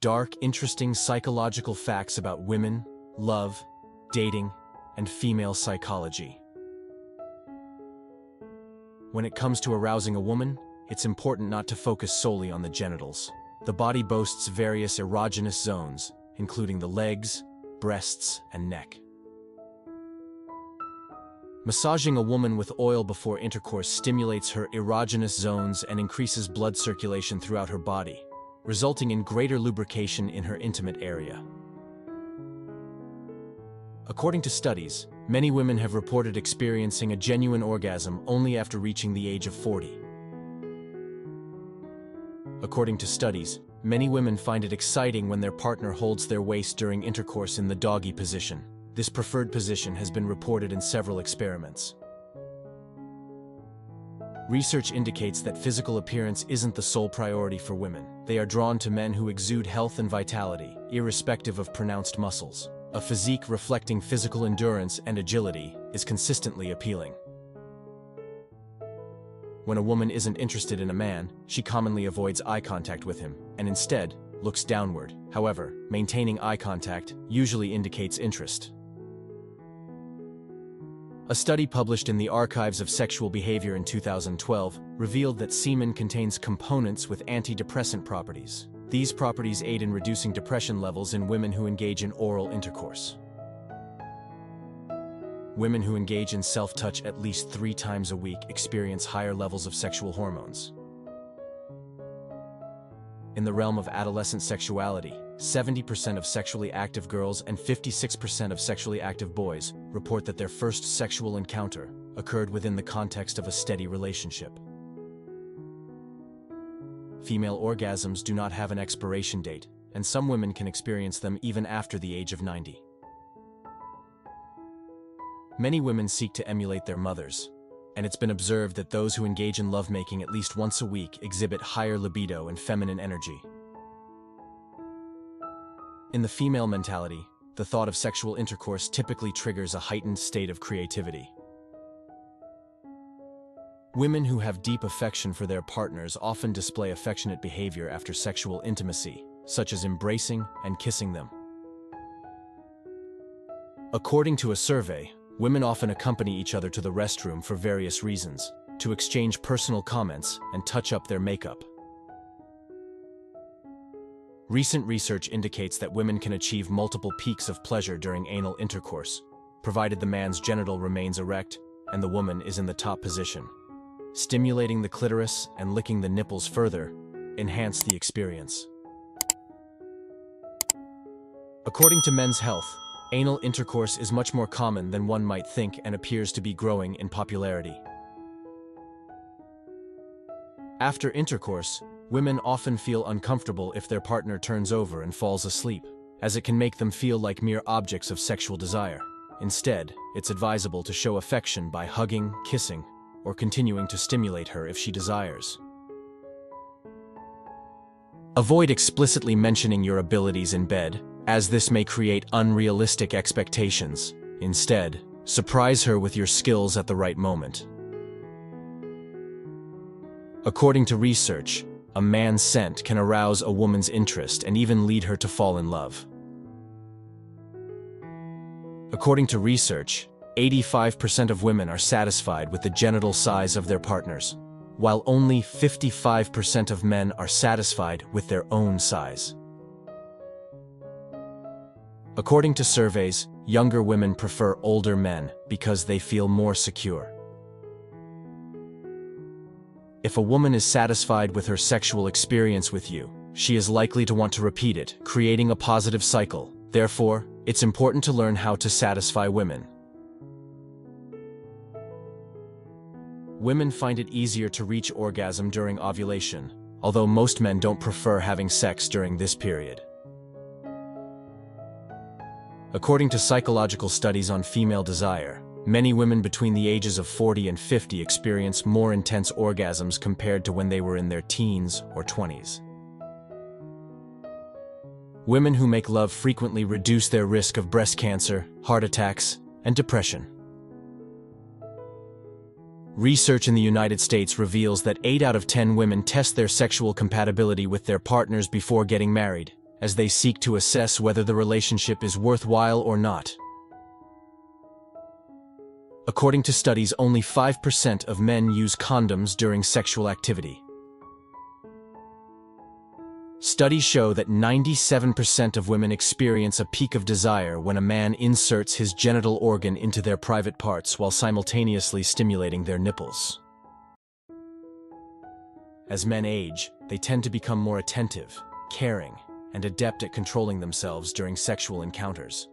dark, interesting psychological facts about women, love, dating, and female psychology. When it comes to arousing a woman, it's important not to focus solely on the genitals. The body boasts various erogenous zones, including the legs, breasts, and neck. Massaging a woman with oil before intercourse stimulates her erogenous zones and increases blood circulation throughout her body, resulting in greater lubrication in her intimate area. According to studies, many women have reported experiencing a genuine orgasm only after reaching the age of 40. According to studies, many women find it exciting when their partner holds their waist during intercourse in the doggy position. This preferred position has been reported in several experiments. Research indicates that physical appearance isn't the sole priority for women. They are drawn to men who exude health and vitality, irrespective of pronounced muscles. A physique reflecting physical endurance and agility is consistently appealing. When a woman isn't interested in a man, she commonly avoids eye contact with him, and instead looks downward. However, maintaining eye contact usually indicates interest. A study published in the Archives of Sexual Behavior in 2012 revealed that semen contains components with antidepressant properties. These properties aid in reducing depression levels in women who engage in oral intercourse. Women who engage in self-touch at least 3 times a week experience higher levels of sexual hormones. In the realm of adolescent sexuality, 70% of sexually active girls and 56% of sexually active boys report that their first sexual encounter occurred within the context of a steady relationship. Female orgasms do not have an expiration date, and some women can experience them even after the age of 90. Many women seek to emulate their mothers, and it's been observed that those who engage in lovemaking at least once a week exhibit higher libido and feminine energy. In the female mentality, the thought of sexual intercourse typically triggers a heightened state of creativity. Women who have deep affection for their partners often display affectionate behavior after sexual intimacy, such as embracing and kissing them. According to a survey, women often accompany each other to the restroom for various reasons, to exchange personal comments and touch up their makeup. Recent research indicates that women can achieve multiple peaks of pleasure during anal intercourse, provided the man's genital remains erect and the woman is in the top position. Stimulating the clitoris and licking the nipples further enhance the experience. According to Men's Health, anal intercourse is much more common than one might think and appears to be growing in popularity. After intercourse, women often feel uncomfortable if their partner turns over and falls asleep, as it can make them feel like mere objects of sexual desire. Instead, it's advisable to show affection by hugging, kissing, or continuing to stimulate her if she desires. Avoid explicitly mentioning your abilities in bed, as this may create unrealistic expectations. Instead, surprise her with your skills at the right moment. According to research, a man's scent can arouse a woman's interest and even lead her to fall in love. According to research, 85% of women are satisfied with the genital size of their partners, while only 55% of men are satisfied with their own size. According to surveys, younger women prefer older men because they feel more secure. If a woman is satisfied with her sexual experience with you, she is likely to want to repeat it, creating a positive cycle. Therefore, it's important to learn how to satisfy women. Women find it easier to reach orgasm during ovulation, although most men don't prefer having sex during this period. According to psychological studies on female desire, many women between the ages of 40 and 50 experience more intense orgasms compared to when they were in their teens or 20s. Women who make love frequently reduce their risk of breast cancer, heart attacks, and depression. Research in the United States reveals that 8 out of 10 women test their sexual compatibility with their partners before getting married, as they seek to assess whether the relationship is worthwhile or not. According to studies, only 5% of men use condoms during sexual activity. Studies show that 97% of women experience a peak of desire when a man inserts his genital organ into their private parts while simultaneously stimulating their nipples. As men age, they tend to become more attentive, caring, and adept at controlling themselves during sexual encounters.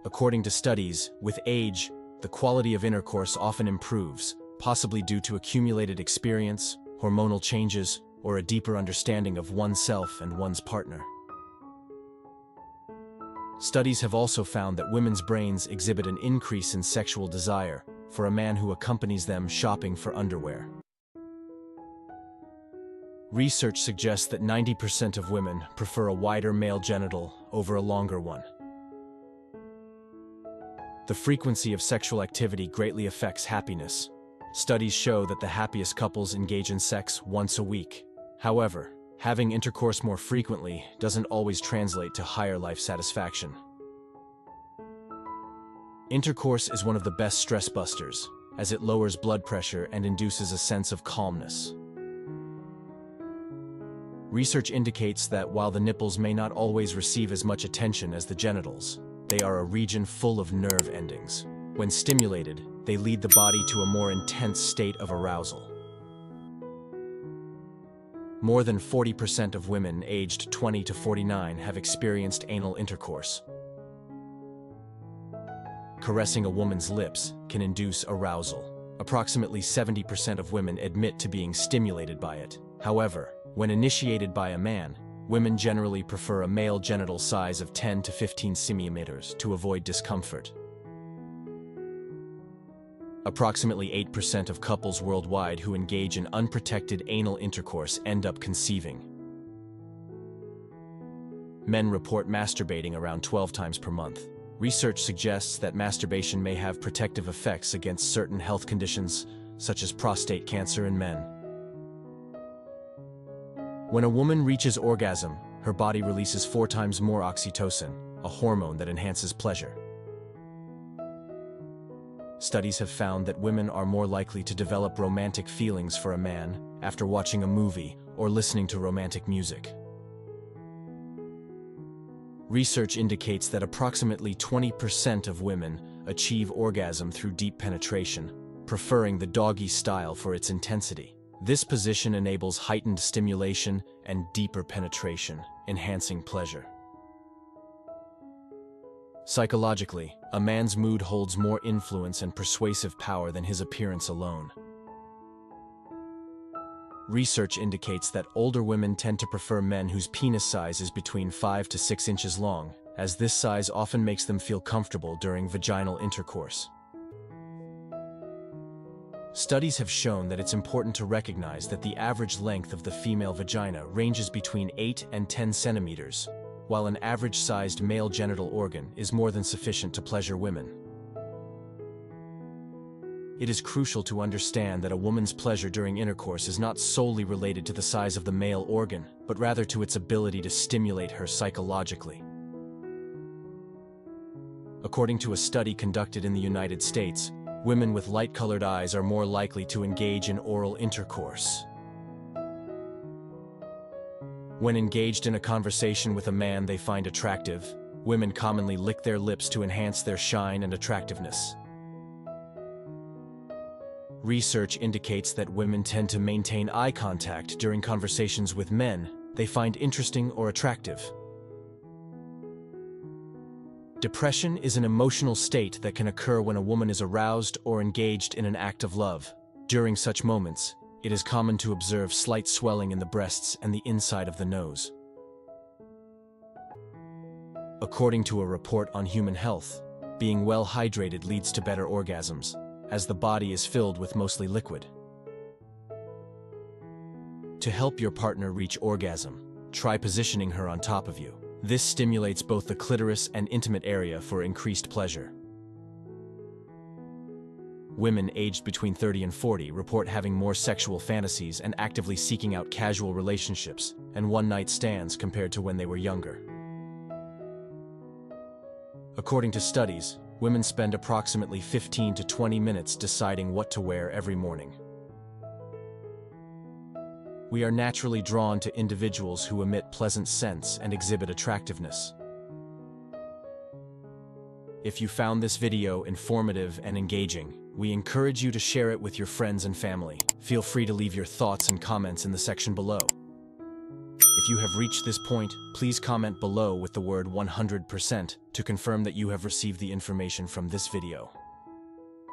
According to studies, with age, the quality of intercourse often improves, possibly due to accumulated experience, hormonal changes, or a deeper understanding of oneself and one's partner. Studies have also found that women's brains exhibit an increase in sexual desire for a man who accompanies them shopping for underwear. Research suggests that 90% of women prefer a wider male genital over a longer one. The frequency of sexual activity greatly affects happiness. Studies show that the happiest couples engage in sex once a week. However, having intercourse more frequently doesn't always translate to higher life satisfaction. Intercourse is one of the best stress busters, as it lowers blood pressure and induces a sense of calmness. Research indicates that while the nipples may not always receive as much attention as the genitals, they are a region full of nerve endings. When stimulated, they lead the body to a more intense state of arousal. More than 40% of women aged 20 to 49 have experienced anal intercourse. Caressing a woman's lips can induce arousal. Approximately 70% of women admit to being stimulated by it. However, when initiated by a man, women generally prefer a male genital size of 10 to 15 centimeters to avoid discomfort. Approximately 8% of couples worldwide who engage in unprotected anal intercourse end up conceiving. Men report masturbating around 12 times per month. Research suggests that masturbation may have protective effects against certain health conditions, such as prostate cancer in men. When a woman reaches orgasm, her body releases 4 times more oxytocin, a hormone that enhances pleasure. Studies have found that women are more likely to develop romantic feelings for a man after watching a movie or listening to romantic music. Research indicates that approximately 20% of women achieve orgasm through deep penetration, preferring the doggy style for its intensity. This position enables heightened stimulation and deeper penetration, enhancing pleasure. Psychologically, a man's mood holds more influence and persuasive power than his appearance alone. Research indicates that older women tend to prefer men whose penis size is between 5 to 6 inches long, as this size often makes them feel comfortable during vaginal intercourse. Studies have shown that it's important to recognize that the average length of the female vagina ranges between 8 and 10 centimeters, while an average-sized male genital organ is more than sufficient to pleasure women. It is crucial to understand that a woman's pleasure during intercourse is not solely related to the size of the male organ, but rather to its ability to stimulate her psychologically. According to a study conducted in the United States, women with light-colored eyes are more likely to engage in oral intercourse. When engaged in a conversation with a man they find attractive, women commonly lick their lips to enhance their shine and attractiveness. Research indicates that women tend to maintain eye contact during conversations with men they find interesting or attractive. Depression is an emotional state that can occur when a woman is aroused or engaged in an act of love. During such moments, it is common to observe slight swelling in the breasts and the inside of the nose. According to a report on human health, being well hydrated leads to better orgasms, as the body is filled with mostly liquid. To help your partner reach orgasm, try positioning her on top of you. This stimulates both the clitoris and intimate area for increased pleasure. women aged between 30 and 40 report having more sexual fantasies and actively seeking out casual relationships and one-night stands compared to when they were younger. According to studies, women spend approximately 15 to 20 minutes deciding what to wear every morning. We are naturally drawn to individuals who emit pleasant scents and exhibit attractiveness. If you found this video informative and engaging, we encourage you to share it with your friends and family. Feel free to leave your thoughts and comments in the section below. If you have reached this point, please comment below with the word 100% to confirm that you have received the information from this video.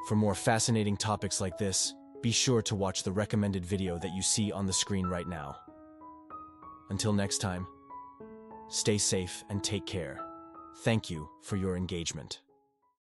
For more fascinating topics like this, be sure to watch the recommended video that you see on the screen right now. Until next time, stay safe and take care. Thank you for your engagement.